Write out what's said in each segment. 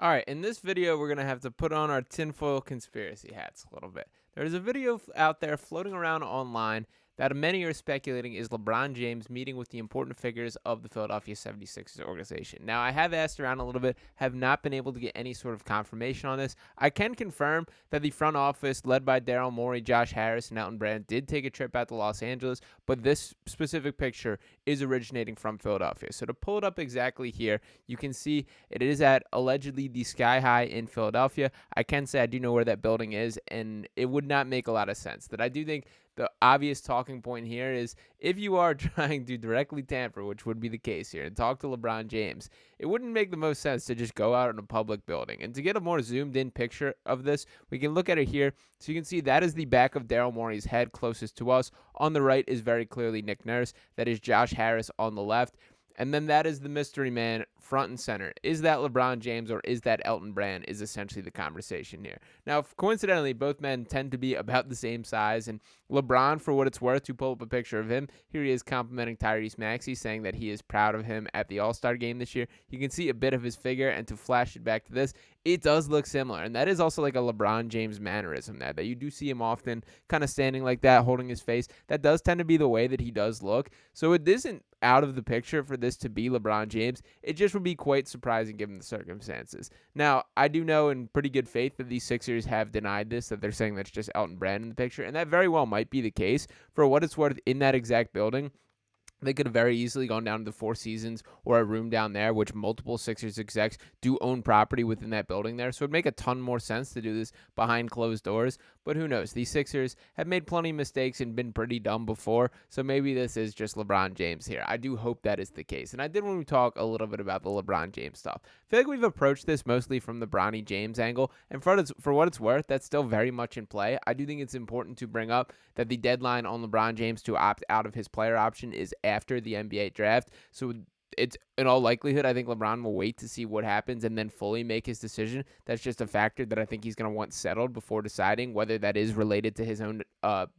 All right, in this video, we're going to have to put on our tinfoil conspiracy hats a little bit. There's a video out there floating around online that many are speculating is LeBron James meeting with the important figures of the Philadelphia 76ers organization. Now, I have asked around a little bit, have not been able to get any sort of confirmation on this. I can confirm that the front office, led by Daryl Morey, Josh Harris, and Elton Brand, did take a trip out to Los Angeles, but this specific picture is originating from Philadelphia. So to pull it up exactly here, you can see it is at allegedly the Sky High in Philadelphia. I can say I do know where that building is, and it would not make a lot of sense. That I do think the obvious talking point here is if you are trying to directly tamper, which would be the case here, and talk to LeBron James, it wouldn't make the most sense to just go out in a public building. And to get a more zoomed in picture of this, we can look at it here. So you can see that is the back of Daryl Morey's head closest to us. On the right is very clearly Nick Nurse. That is Josh Harris on the left. And then that is the mystery man front and center. Is that LeBron James or is that Elton Brand is essentially the conversation here. Now, coincidentally, both men tend to be about the same size. And LeBron, for what it's worth, to pull up a picture of him, here he is complimenting Tyrese Maxey, saying that he is proud of him at the All-Star game this year. You can see a bit of his figure, and to flash it back to this, it does look similar. And that is also like a LeBron James mannerism that you do see him often kind of standing like that, holding his face. That does tend to be the way that he does look. So it isn't out of the picture for this to be LeBron James. It just would be quite surprising given the circumstances. Now, I do know in pretty good faith that these Sixers have denied this, that they're saying that's just Elton Brand in the picture, and that very well might be the case. For what it's worth, in that exact building, they could have very easily gone down to the Four Seasons or a room down there, which multiple Sixers execs do own property within that building there. So it'd make a ton more sense to do this behind closed doors. But who knows? These Sixers have made plenty of mistakes and been pretty dumb before. So maybe this is just LeBron James here. I do hope that is the case. And I did want to talk a little bit about the LeBron James stuff. I feel like we've approached this mostly from the Bronny James angle. And for what it's worth, that's still very much in play. I do think it's important to bring up that the deadline on LeBron James to opt out of his player option is after the NBA draft. So it's in all likelihood, I think LeBron will wait to see what happens and then fully make his decision. That's just a factor that I think he's going to want settled before deciding whether that is related to his own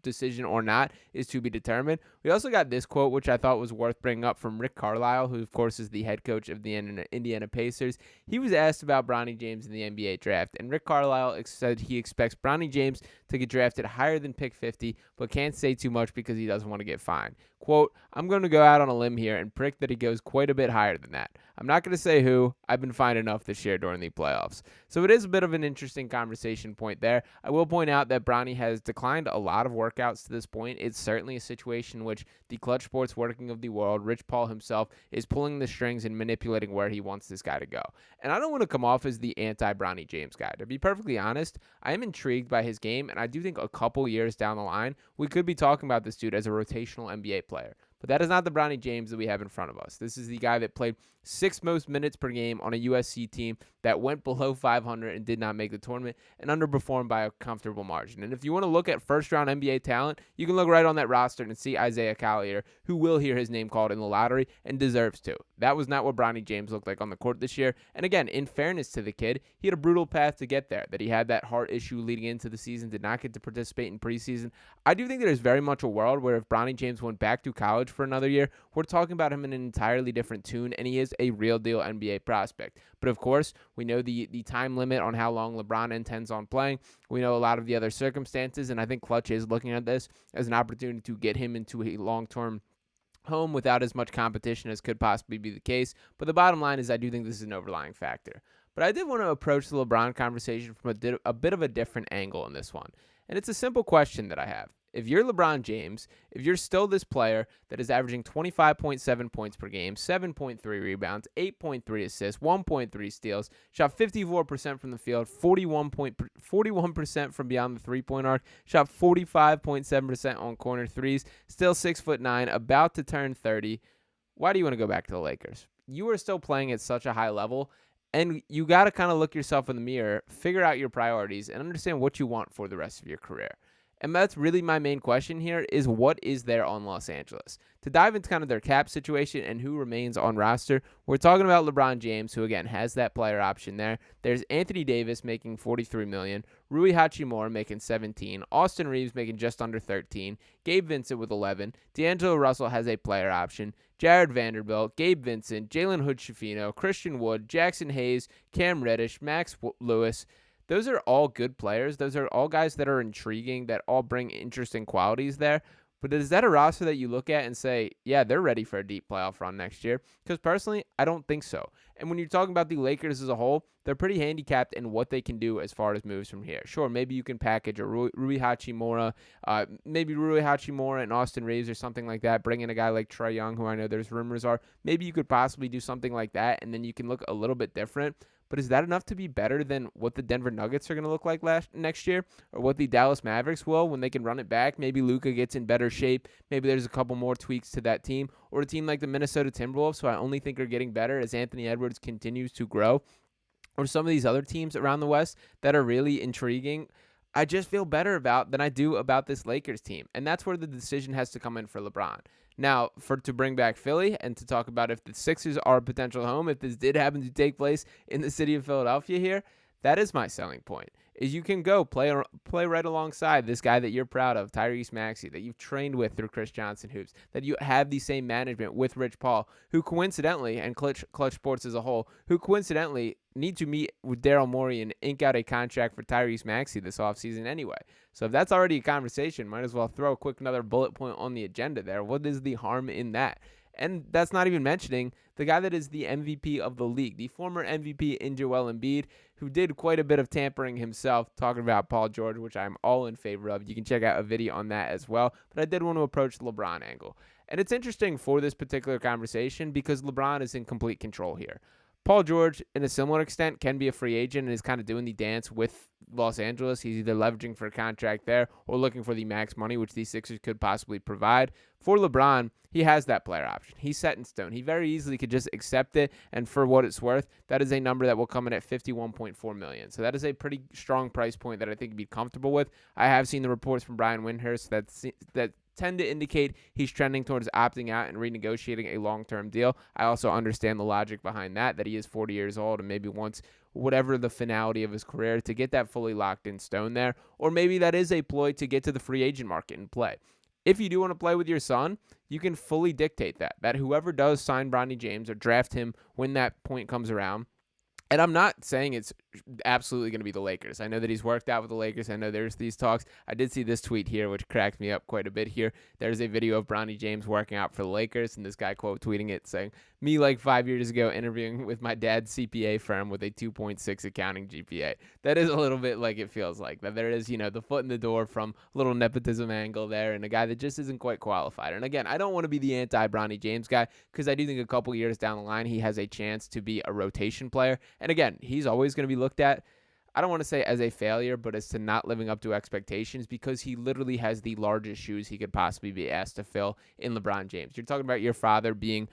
decision or not is to be determined. We also got this quote, which I thought was worth bringing up from Rick Carlisle, who, of course, is the head coach of the Indiana Pacers. He was asked about Bronny James in the NBA draft, and Rick Carlisle said he expects Bronny James to get drafted higher than pick 50, but can't say too much because he doesn't want to get fined. Quote, I'm going to go out on a limb here and predict that he goes quite a bit higher than that. I'm not going to say who. I've been fined enough this year during the playoffs. So it is a bit of an interesting conversation point there. I will point out that Bronny has declined a lot of workouts to this point. It's certainly a situation in which the Clutch Sports working of the world, Rich Paul himself, is pulling the strings and manipulating where he wants this guy to go. And I don't want to come off as the anti-Bronny James guy. To be perfectly honest, I am intrigued by his game, and I do think a couple years down the line, we could be talking about this dude as a rotational NBA player. But that is not the Bronny James that we have in front of us. This is the guy that played 6 most minutes per game on a USC team that went below 500 and did not make the tournament and underperformed by a comfortable margin. And if you want to look at first-round NBA talent, you can look right on that roster and see Isaiah Collier, who will hear his name called in the lottery and deserves to. That was not what Bronny James looked like on the court this year. And again, in fairness to the kid, he had a brutal path to get there, that he had that heart issue leading into the season, did not get to participate in preseason. I do think there's very much a world where if Bronny James went back to college for another year, we're talking about him in an entirely different tune, and he is a real deal NBA prospect. But of course, we know the time limit on how long LeBron intends on playing. We know a lot of the other circumstances, and I think Clutch is looking at this as an opportunity to get him into a long-term home without as much competition as could possibly be the case. But the bottom line is I do think this is an overlying factor. But I did want to approach the LeBron conversation from a bit of a different angle in this one. And it's a simple question that I have. If you're LeBron James, if you're still this player that is averaging 25.7 points per game, 7.3 rebounds, 8.3 assists, 1.3 steals, shot 54% from the field, 41% from beyond the three-point arc, shot 45.7% on corner threes, still 6'9", about to turn 30, why do you want to go back to the Lakers? You are still playing at such a high level, and you got to kind of look yourself in the mirror, figure out your priorities, and understand what you want for the rest of your career. And that's really my main question here is what is there on Los Angeles? To dive into kind of their cap situation and who remains on roster, we're talking about LeBron James, who again has that player option there. There's Anthony Davis making $43 million, Rui Hachimura making 17, Austin Reeves making just under 13, Gabe Vincent with 11, D'Angelo Russell has a player option, Jared Vanderbilt, Gabe Vincent, Jalen Hood-Schifino, Christian Wood, Jackson Hayes, Cam Reddish, Max Lewis. Those are all good players. Those are all guys that are intriguing, that all bring interesting qualities there. But is that a roster that you look at and say, yeah, they're ready for a deep playoff run next year? Because personally, I don't think so. And when you're talking about the Lakers as a whole, they're pretty handicapped in what they can do as far as moves from here. Sure, maybe you can package a Rui Hachimura, maybe Rui Hachimura and Austin Reeves or something like that. Bring in a guy like Trae Young, who I know there's rumors are. Maybe you could possibly do something like that, and then you can look a little bit different. But is that enough to be better than what the Denver Nuggets are going to look like next year, or what the Dallas Mavericks will when they can run it back? Maybe Luka gets in better shape. Maybe there's a couple more tweaks to that team, or a team like the Minnesota Timberwolves, who I only think are getting better as Anthony Edwards continues to grow, or some of these other teams around the West that are really intriguing. I just feel better about than I do about this Lakers team. And that's where the decision has to come in for LeBron. Now, to bring back Philly and to talk about if the Sixers are a potential home, if this did happen to take place in the city of Philadelphia here, that is my selling point. Is you can go play right alongside this guy that you're proud of, Tyrese Maxey, that you've trained with through Chris Johnson Hoops, that you have the same management with Rich Paul, who coincidentally, and Clutch Sports as a whole, who coincidentally need to meet with Daryl Morey and ink out a contract for Tyrese Maxey this offseason anyway. So if that's already a conversation, might as well throw a quick another bullet point on the agenda there. What is the harm in that? And that's not even mentioning the guy that is the MVP of the league, the former MVP in Joel Embiid, who did quite a bit of tampering himself, talking about Paul George, which I'm all in favor of. You can check out a video on that as well. But I did want to approach the LeBron angle. And it's interesting for this particular conversation because LeBron is in complete control here. Paul George, in a similar extent, can be a free agent and is kind of doing the dance with Los Angeles. He's either leveraging for a contract there or looking for the max money, which these Sixers could possibly provide. For LeBron, he has that player option. He's set in stone. He very easily could just accept it, and for what it's worth, that is a number that will come in at $51.4 million. So that is a pretty strong price point that I think he'd be comfortable with. I have seen the reports from Brian Windhurst that tend to indicate he's trending towards opting out and renegotiating a long-term deal. I also understand the logic behind that he is 40 years old and maybe wants whatever the finality of his career to get that fully locked in stone there. Or maybe that is a ploy to get to the free agent market and play. If you do want to play with your son, you can fully dictate that whoever does sign Bronny James or draft him when that point comes around. And I'm not saying it's absolutely going to be the Lakers. I know that he's worked out with the Lakers. I know there's these talks. I did see this tweet here, which cracked me up quite a bit here. There's a video of Bronny James working out for the Lakers, and this guy quote tweeting it saying, me like 5 years ago interviewing with my dad's CPA firm with a 2.6 accounting GPA. That is a little bit like it feels like. That there is, the foot in the door from a little nepotism angle there and a guy that just isn't quite qualified. And again, I don't want to be the anti-Bronny James guy because I do think a couple years down the line he has a chance to be a rotation player. And again, he's always going to be looked at, I don't want to say as a failure, but as to not living up to expectations because he literally has the largest shoes he could possibly be asked to fill in LeBron James. You're talking about your father being,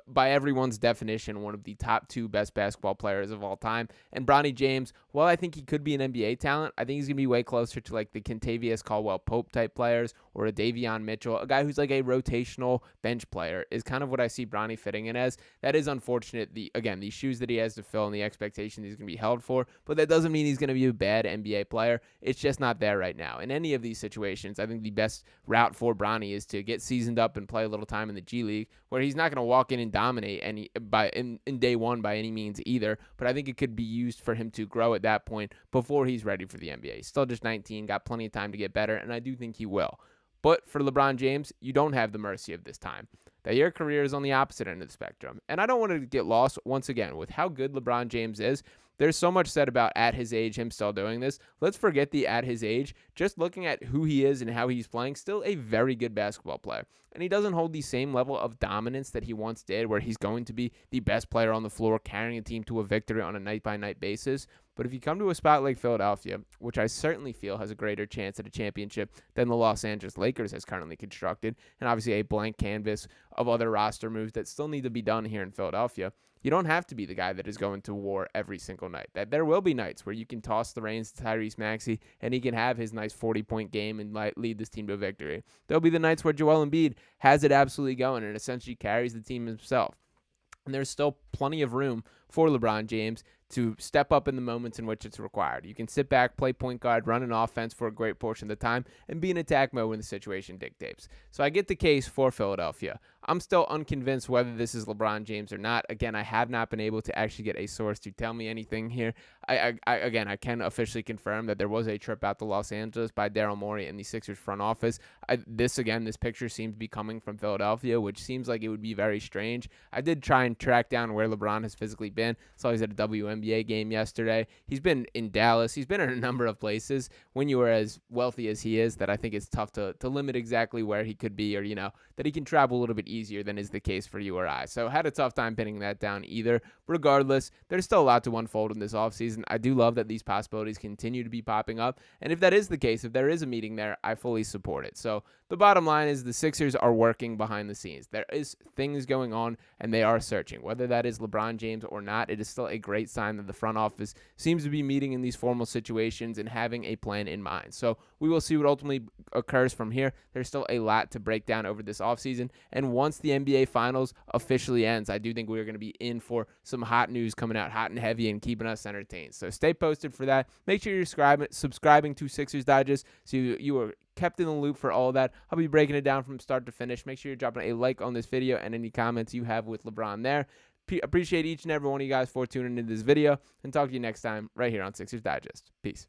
by everyone's definition, one of the top 2 best basketball players of all time. And Bronny James, while I think he could be an NBA talent, I think he's going to be way closer to like the Kentavious Caldwell-Pope type players or a Davion Mitchell, a guy who's like a rotational bench player is kind of what I see Bronny fitting in as. That is unfortunate. The shoes that he has to fill and the expectation he's going to be held for, but that doesn't mean he's going to be a bad NBA player. It's just not there right now. In any of these situations, I think the best route for Bronny is to get seasoned up and play a little time in the G League, where he's not going to walk in and dominate in day one by any means either, but I think it could be used for him to grow at that point before he's ready for the NBA. He's still just 19, got plenty of time to get better, and I do think he will. But for LeBron James, you don't have the mercy of this time. That your career is on the opposite end of the spectrum. And I don't want to get lost once again with how good LeBron James is. There's so much said about at his age, him still doing this. Let's forget the at his age. Just looking at who he is and how he's playing, still a very good basketball player. And he doesn't hold the same level of dominance that he once did, where he's going to be the best player on the floor, carrying a team to a victory on a night-by-night basis. But if you come to a spot like Philadelphia, which I certainly feel has a greater chance at a championship than the Los Angeles Lakers has currently constructed, and obviously a blank canvas of other roster moves that still need to be done here in Philadelphia, You don't have to be the guy that is going to war every single night. That there will be nights where you can toss the reins to Tyrese Maxey and he can have his nice 40-point game and lead this team to victory. There'll be the nights where Joel Embiid has it absolutely going and essentially carries the team himself. And there's still plenty of room for LeBron James to step up in the moments in which it's required. You can sit back, play point guard, run an offense for a great portion of the time, and be in attack mode when the situation dictates. So I get the case for Philadelphia. I'm still unconvinced whether this is LeBron James or not. Again, I have not been able to actually get a source to tell me anything here. I can officially confirm that there was a trip out to Los Angeles by Daryl Morey in the Sixers front office. This picture seems to be coming from Philadelphia, which seems like it would be very strange. I did try and track down where LeBron has physically been. Saw he's at a WNBA game yesterday. He's been in Dallas. He's been in a number of places. When you are as wealthy as he is, that I think it's tough to limit exactly where he could be, or, that he can travel a little bit easier than is the case for you or I. So had a tough time pinning that down either. Regardless, there's still a lot to unfold in this offseason. I do love that these possibilities continue to be popping up. And if that is the case, if there is a meeting there, I fully support it. So the bottom line is the Sixers are working behind the scenes. There is things going on, and they are searching. Whether that is LeBron James or not, it is still a great sign that the front office seems to be meeting in these formal situations and having a plan in mind. So we will see what ultimately occurs from here. There's still a lot to break down over this offseason. And once the NBA Finals officially ends, I do think we're going to be in for some hot news coming out hot and heavy and keeping us entertained. So stay posted for that. Make sure you're subscribing to Sixers Digest so you are kept in the loop for all of that. I'll be breaking it down from start to finish. Make sure you're dropping a like on this video and any comments you have with LeBron there. Appreciate each and every one of you guys for tuning into this video, and talk to you next time right here on Sixers Digest. Peace.